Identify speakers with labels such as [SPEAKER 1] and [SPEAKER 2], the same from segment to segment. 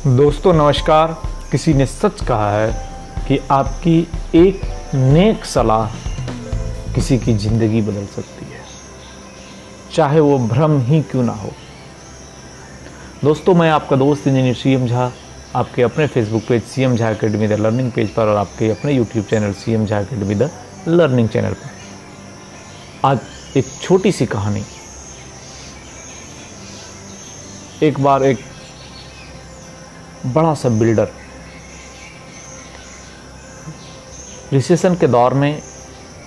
[SPEAKER 1] दोस्तों नमस्कार। किसी ने सच कहा है कि आपकी एक नेक सलाह किसी की ज़िंदगी बदल सकती है, चाहे वो भ्रम ही क्यों ना हो। दोस्तों मैं आपका दोस्त इंजीनियर सीएम झा, आपके अपने Facebook page CM Jha academy the learning page पर और आपके अपने YouTube channel CM Jha academy the learning channel पर आज एक छोटी सी कहानी। एक बार एक बड़ा सा बिल्डर रिसेशन के दौर में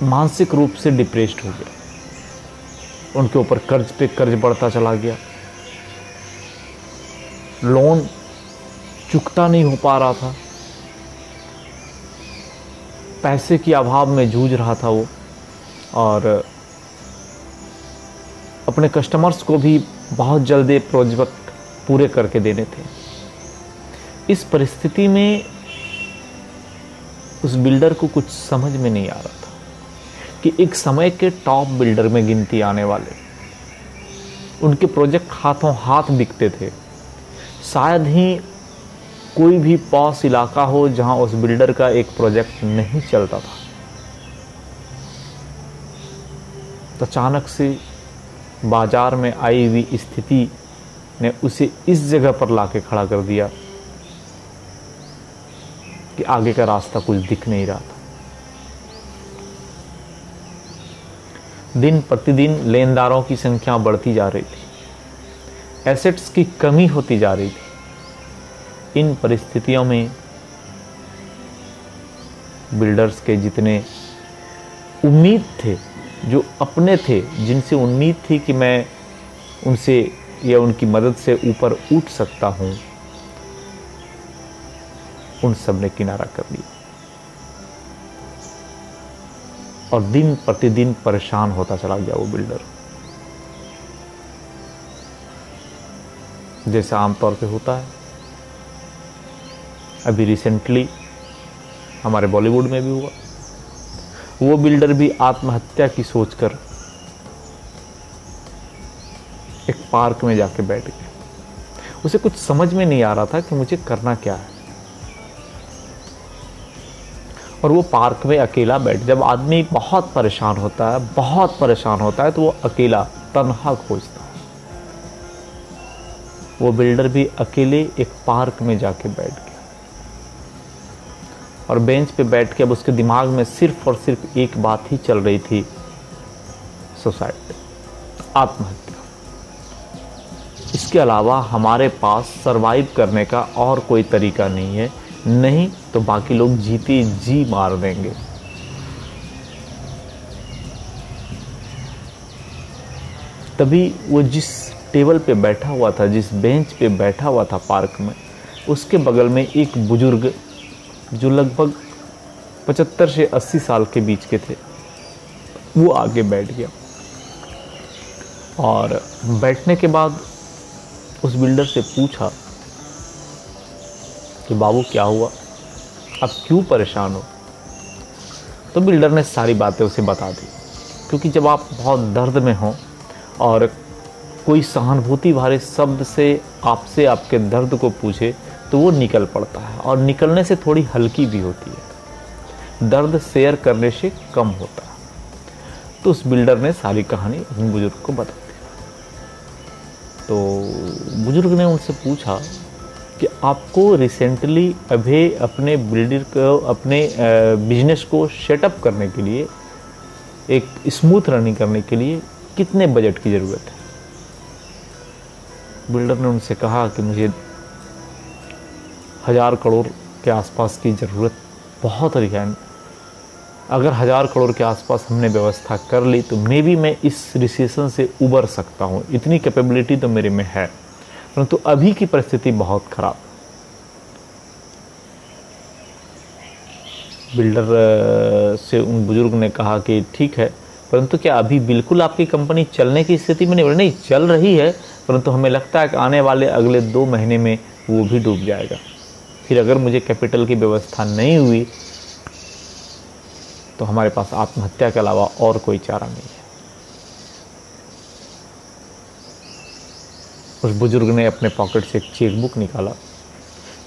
[SPEAKER 1] मानसिक रूप से डिप्रेस्ड हो गया। उनके ऊपर कर्ज पे कर्ज बढ़ता चला गया, लोन चुकता नहीं हो पा रहा था, पैसे की अभाव में जूझ रहा था वो, और अपने कस्टमर्स को भी बहुत जल्दी प्रोजेक्ट पूरे करके देने थे। इस परिस्थिति में उस बिल्डर को कुछ समझ में नहीं आ रहा था कि एक समय के टॉप बिल्डर में गिनती आने वाले, उनके प्रोजेक्ट हाथों हाथ बिकते थे। शायद ही कोई भी पॉश इलाका हो जहां उस बिल्डर का एक प्रोजेक्ट नहीं चलता था। तो अचानक से बाजार में आई हुई स्थिति ने उसे इस जगह पर लाके खड़ा कर दिया कि आगे का रास्ता कुछ दिख नहीं रहा था। दिन प्रतिदिन लेनदारों की संख्या बढ़ती जा रही थी, एसेट्स की कमी होती जा रही थी। इन परिस्थितियों में बिल्डर्स के जितने उम्मीद थे, जो अपने थे, जिनसे उम्मीद थी कि मैं उनसे या उनकी मदद से ऊपर उठ सकता हूं, उन सब ने किनारा कर लिया और दिन प्रतिदिन परेशान होता चला गया वो बिल्डर। जैसा आमतौर पे होता है, अभी रिसेंटली हमारे बॉलीवुड में भी हुआ। वो बिल्डर भी आत्महत्या की सोचकर एक पार्क में जाके बैठ गया। उसे कुछ समझ में नहीं आ रहा था कि मुझे करना क्या है। और वो पार्क में अकेला जब आदमी बहुत परेशान होता है तो वो अकेला तन्हा खोजता है। वो बिल्डर भी अकेले एक पार्क में जाके बैठ गया और बेंच पे बैठ के अब उसके दिमाग में सिर्फ और सिर्फ एक बात ही चल रही थी, सुसाइड, आत्महत्या। इसके अलावा हमारे पास सरवाइव करने का और कोई तरीका नहीं है, नहीं तो बाकी लोग जीते जी मार देंगे। तभी वो जिस टेबल पे बैठा हुआ था, जिस बेंच पे बैठा हुआ था पार्क में, उसके बगल में एक बुजुर्ग जो लगभग 75 से 80 साल के बीच के थे, वो आगे बैठ गया। और बैठने के बाद उस बिल्डर से पूछा कि बाबू क्या हुआ, आप क्यों परेशान हो। तो बिल्डर ने सारी बातें उसे बता दी, क्योंकि जब आप बहुत दर्द में हो और कोई सहानुभूति भरे शब्द से आपसे आपके दर्द को पूछे तो वो निकल पड़ता है, और निकलने से थोड़ी हल्की भी होती है, दर्द शेयर करने से कम होता है। तो उस बिल्डर ने सारी कहानी उन बुजुर्ग को बता दी। तो बुजुर्ग ने उनसे पूछा कि आपको रिसेंटली अभी अपने अपने बिजनेस को सेटअप करने के लिए, एक स्मूथ रनिंग करने के लिए कितने बजट की ज़रूरत है। बिल्डर ने उनसे कहा कि मुझे 1000 करोड़ के आसपास की ज़रूरत बहुत है। अगर 1000 करोड़ के आसपास हमने व्यवस्था कर ली तो मे बी मैं इस रिसेशन से उबर सकता हूँ, इतनी कैपेबिलिटी तो मेरे में है, परंतु अभी की परिस्थिति बहुत खराब। बिल्डर से उन बुजुर्ग ने कहा कि ठीक है, परंतु क्या अभी बिल्कुल आपकी कंपनी चलने की स्थिति में नहीं चल रही है, परंतु हमें लगता है कि आने वाले अगले 2 महीने में वो भी डूब जाएगा। फिर अगर मुझे कैपिटल की व्यवस्था नहीं हुई तो हमारे पास आत्महत्या के अलावा और कोई चारा नहीं है। उस बुजुर्ग ने अपने पॉकेट से एक चेकबुक निकाला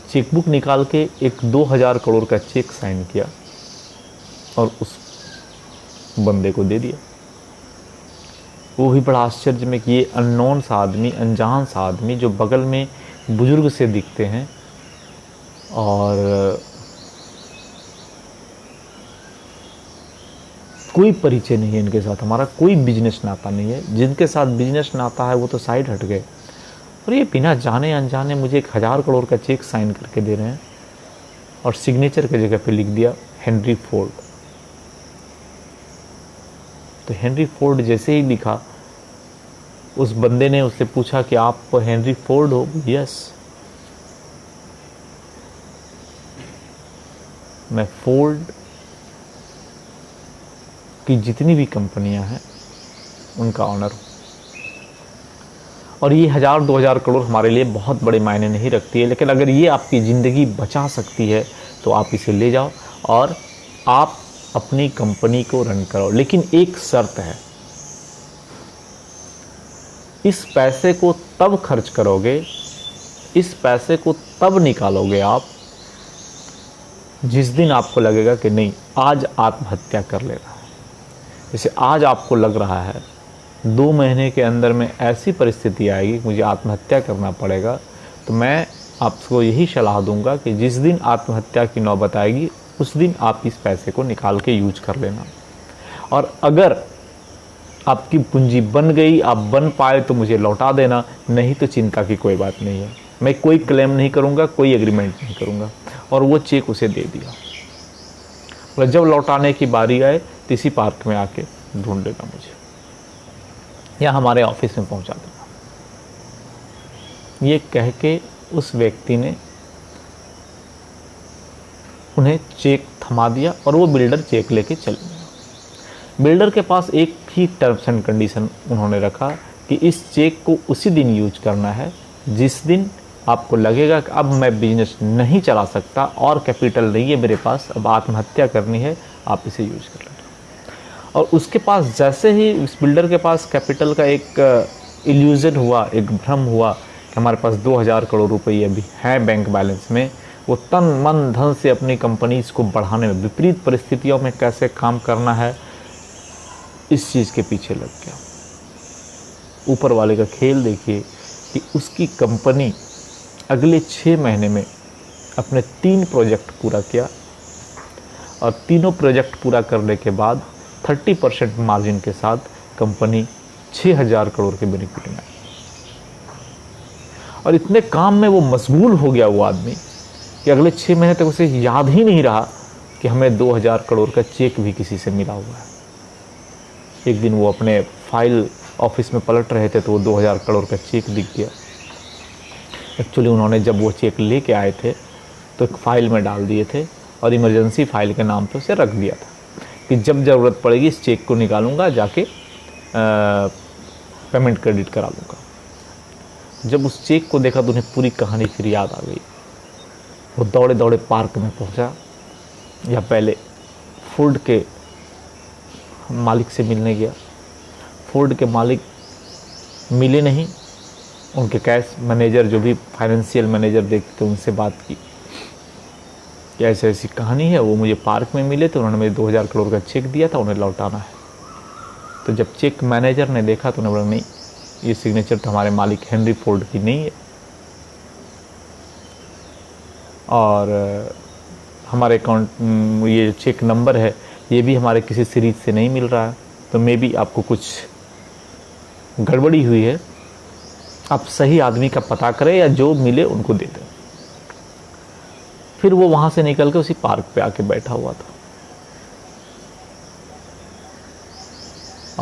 [SPEAKER 1] चेकबुक निकाल के एक 2000 करोड़ का चेक साइन किया और उस बंदे को दे दिया। वो भी बड़ा आश्चर्य में कि ये अननोन सा आदमी, अनजान सा आदमी जो बगल में बुजुर्ग से दिखते हैं और कोई परिचय नहीं है इनके साथ, हमारा कोई बिजनेस नाता नहीं है। जिनके साथ बिजनेस नाता है वो तो साइड हट गए, और ये बिना जाने अनजाने मुझे 1000 करोड़ का चेक साइन करके दे रहे हैं और सिग्नेचर की जगह पे लिख दिया हेनरी फोर्ड। तो हेनरी फोर्ड जैसे ही लिखा, उस बंदे ने उससे पूछा कि आप हेनरी फोर्ड हो? यस, मैं फोर्ड की जितनी भी कंपनियां हैं उनका ऑनर हूं। और ये 1000-2000 करोड़ हमारे लिए बहुत बड़े मायने नहीं रखती है, लेकिन अगर ये आपकी ज़िंदगी बचा सकती है तो आप इसे ले जाओ और आप अपनी कंपनी को रन करो। लेकिन एक शर्त है, इस पैसे को तब खर्च करोगे, इस पैसे को तब निकालोगे आप जिस दिन आपको लगेगा कि नहीं, आज आत्महत्या कर लेना है। जैसे आज आपको लग रहा है 2 महीने के अंदर में ऐसी परिस्थिति आएगी कि मुझे आत्महत्या करना पड़ेगा, तो मैं आपको यही सलाह दूंगा कि जिस दिन आत्महत्या की नौबत आएगी उस दिन आप इस पैसे को निकाल के यूज कर लेना। और अगर आपकी पूंजी बन गई, आप बन पाए तो मुझे लौटा देना, नहीं तो चिंता की कोई बात नहीं है। मैं कोई क्लेम नहीं करूंगा, कोई एग्रीमेंट नहीं करूंगा। और वो चेक उसे दे दिया। और जब लौटाने की बारी आए तो इसी पार्क में आके ढूंढ लेगा मुझे, या हमारे ऑफिस में पहुंचा देगा। ये कह के उस व्यक्ति ने उन्हें चेक थमा दिया और वो बिल्डर चेक लेके चल गया। बिल्डर के पास एक ही टर्म्स एंड कंडीशन उन्होंने रखा कि इस चेक को उसी दिन यूज करना है जिस दिन आपको लगेगा कि अब मैं बिजनेस नहीं चला सकता और कैपिटल नहीं है मेरे पास, अब आत्महत्या करनी है, आप इसे यूज कर लेना। और उसके पास जैसे ही इस बिल्डर के पास कैपिटल का एक इल्यूजन हुआ, एक भ्रम हुआ कि हमारे पास 2000 करोड़ रुपये अभी हैं बैंक बैलेंस में, वो तन मन धन से अपनी कंपनीज को बढ़ाने में, विपरीत परिस्थितियों में कैसे काम करना है, इस चीज़ के पीछे लग गया। ऊपर वाले का खेल देखिए कि उसकी कंपनी अगले 6 महीने में अपने 3 प्रोजेक्ट पूरा किया और तीनों प्रोजेक्ट पूरा करने के बाद 30% मार्जिन के साथ कंपनी 6000 करोड़ के बेनिफिट में आई। और इतने काम में वो मशगूल हो गया वो आदमी कि अगले 6 महीने तक उसे याद ही नहीं रहा कि हमें 2000 करोड़ का चेक भी किसी से मिला हुआ है। एक दिन वो अपने फाइल ऑफिस में पलट रहे थे तो वो 2000 करोड़ का चेक दिख गया। एक्चुअली उन्होंने जब वो चेक लेके आए थे तो एक फ़ाइल में डाल दिए थे और इमरजेंसी फ़ाइल के नाम पे उसे रख दिया था कि जब ज़रूरत पड़ेगी इस चेक को निकालूंगा, जाके पेमेंट क्रेडिट करा लूँगा। जब उस चेक को देखा तो उन्हें पूरी कहानी फिर याद आ गई। वो दौड़े दौड़े पार्क में पहुँचा, या पहले फोर्ड के मालिक से मिलने गया। फोर्ड के मालिक मिले नहीं, उनके कैश मैनेजर, जो भी फाइनेंशियल मैनेजर देखते थे, उनसे बात की कि ऐसी ऐसी कहानी है। वो मुझे पार्क में मिले तो उन्होंने मुझे 2000 करोड़ का चेक दिया था, उन्हें लौटाना है। तो जब चेक मैनेजर ने देखा तो उन्होंने बोला नहीं, ये सिग्नेचर तो हमारे मालिक हेनरी फोर्ड की नहीं है और हमारे अकाउंट ये चेक नंबर है ये भी हमारे किसी सीरीज से नहीं मिल रहा है, तो मे बी आपको कुछ गड़बड़ी हुई है, आप सही आदमी का पता करें या जो मिले उनको दे दें। फिर वो वहाँ से निकल के उसी पार्क पे आके बैठा हुआ था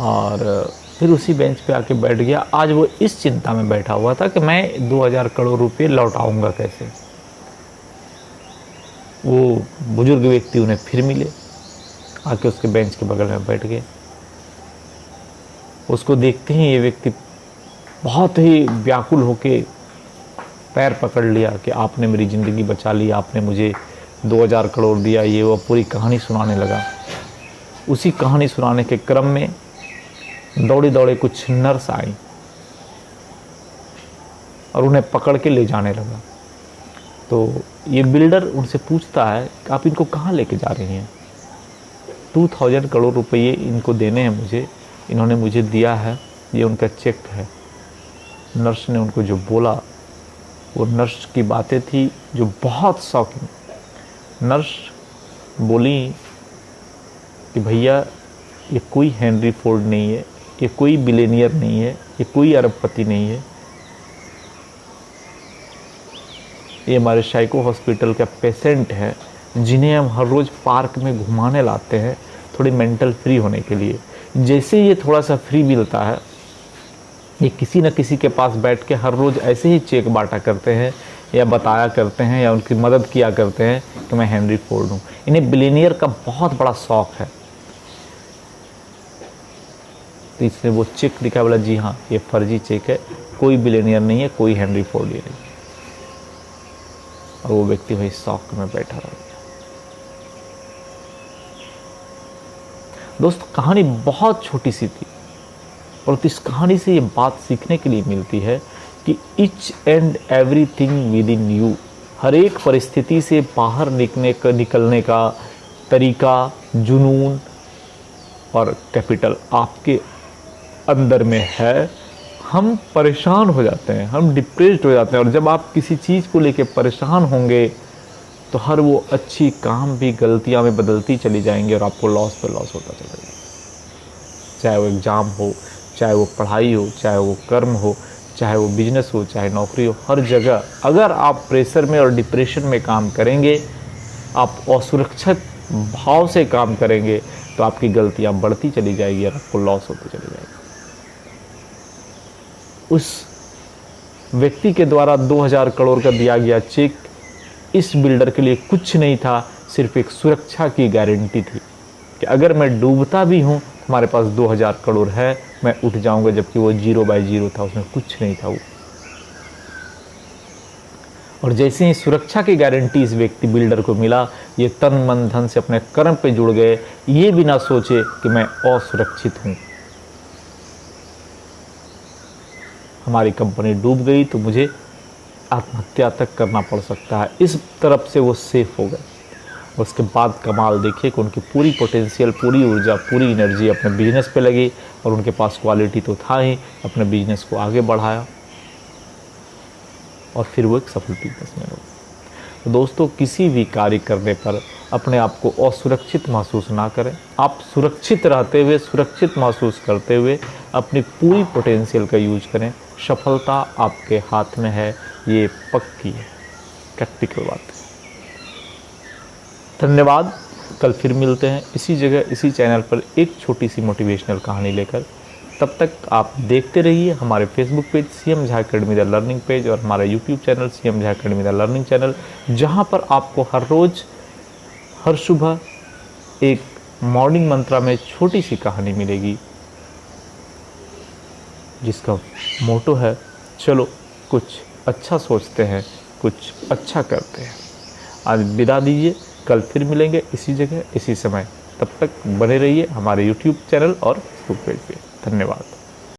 [SPEAKER 1] और फिर उसी बेंच पे आके बैठ गया। आज वो इस चिंता में बैठा हुआ था कि मैं 2000 करोड़ रुपए लौटाऊंगा कैसे। वो बुजुर्ग व्यक्ति उन्हें फिर मिले, आके उसके बेंच के बगल में बैठ गए। उसको देखते ही ये व्यक्ति बहुत ही व्याकुल होके पैर पकड़ लिया कि आपने मेरी ज़िंदगी बचा ली, आपने मुझे 2000 करोड़ दिया, ये वो पूरी कहानी सुनाने लगा। उसी कहानी सुनाने के क्रम में दौड़े दौड़े कुछ नर्स आई और उन्हें पकड़ के ले जाने लगा। तो ये बिल्डर उनसे पूछता है कि आप इनको कहाँ लेके जा रही हैं। 2000 करोड़ रुपये इनको देने हैं मुझे, इन्होंने मुझे दिया है, ये उनका चेक है। नर्स ने उनको जो बोला वो नर्स की बातें थी जो बहुत शॉकिंग। नर्स बोली कि भैया ये कोई हेनरी फोर्ड नहीं है, ये कोई बिलियनियर नहीं है, ये कोई अरबपति नहीं है, ये हमारे शाइको हॉस्पिटल का पेशेंट है जिन्हें हम हर रोज़ पार्क में घुमाने लाते हैं थोड़ी मेंटल फ्री होने के लिए। जैसे ये थोड़ा सा फ्री मिलता है, ये किसी न किसी के पास बैठ के हर रोज़ ऐसे ही चेक बांटा करते हैं या बताया करते हैं या उनकी मदद किया करते हैं कि मैं हेनरी फोर्ड हूँ। इन्हें बिलियनियर का बहुत बड़ा शौक है। तो इसने वो चेक दिखा, बोला जी हाँ ये फर्जी चेक है, कोई बिलियनियर नहीं है, कोई हेनरी फोर्ड ही नहीं। और वो व्यक्ति वही शौक में बैठा रह गया। दोस्तों कहानी बहुत छोटी सी थी, और इस कहानी से ये बात सीखने के लिए मिलती है कि each and everything within you, हर एक परिस्थिति से बाहर निकलने का तरीका, जुनून और कैपिटल आपके अंदर में है। हम परेशान हो जाते हैं, हम डिप्रेस्ड हो जाते हैं, और जब आप किसी चीज़ को लेके परेशान होंगे तो हर वो अच्छी काम भी गलतियां में बदलती चली जाएंगी और आपको लॉस पे लॉस होता चलेगा। चाहे वो एग्ज़ाम हो, चाहे वो पढ़ाई हो, चाहे वो कर्म हो, चाहे वो बिजनेस हो, चाहे नौकरी हो, हर जगह अगर आप प्रेशर में और डिप्रेशन में काम करेंगे, आप असुरक्षित भाव से काम करेंगे, तो आपकी गलतियां बढ़ती चली जाएगी और आपको लॉस होती चली जाएगी। उस व्यक्ति के द्वारा 2000 करोड़ का दिया गया चेक इस बिल्डर के लिए कुछ नहीं था, सिर्फ एक सुरक्षा की गारंटी थी कि अगर मैं डूबता भी हूँ, हमारे पास 2000 करोड़ है, मैं उठ जाऊंगा। जबकि वो 0/0 था, उसमें कुछ नहीं था वो। और जैसे ही सुरक्षा की गारंटी इस व्यक्ति बिल्डर को मिला, ये तन मन धन से अपने कर्म पे जुड़ गए, ये बिना सोचे कि मैं असुरक्षित हूँ। हमारी कंपनी डूब गई तो मुझे आत्महत्या तक करना पड़ सकता है, इस तरफ से वो सेफ हो गए। उसके बाद कमाल देखिए कि उनकी पूरी पोटेंशियल, पूरी ऊर्जा, पूरी एनर्जी अपने बिजनेस पे लगी, और उनके पास क्वालिटी तो था ही, अपने बिजनेस को आगे बढ़ाया और फिर वो एक सफल बिजनेसमैन हो। तो दोस्तों किसी भी कार्य करने पर अपने आप को असुरक्षित महसूस ना करें। आप सुरक्षित रहते हुए, सुरक्षित महसूस करते हुए अपनी पूरी पोटेंशियल का यूज करें। सफलता आपके हाथ में है, ये पक्की है, प्रैक्टिकल बात है। धन्यवाद। कल फिर मिलते हैं इसी जगह, इसी चैनल पर एक छोटी सी मोटिवेशनल कहानी लेकर। तब तक आप देखते रहिए हमारे Facebook page CM Jha academy the learning page और हमारा YouTube channel CM Jha academy the learning channel, जहां पर आपको हर रोज़, हर सुबह एक मॉर्निंग मंत्रा में छोटी सी कहानी मिलेगी, जिसका मोटो है चलो कुछ अच्छा सोचते हैं, कुछ अच्छा करते हैं। आज विदा दीजिए, कल फिर मिलेंगे इसी जगह, इसी समय। तब तक बने रहिए हमारे YouTube चैनल और फेसबुक पेज पे। धन्यवाद।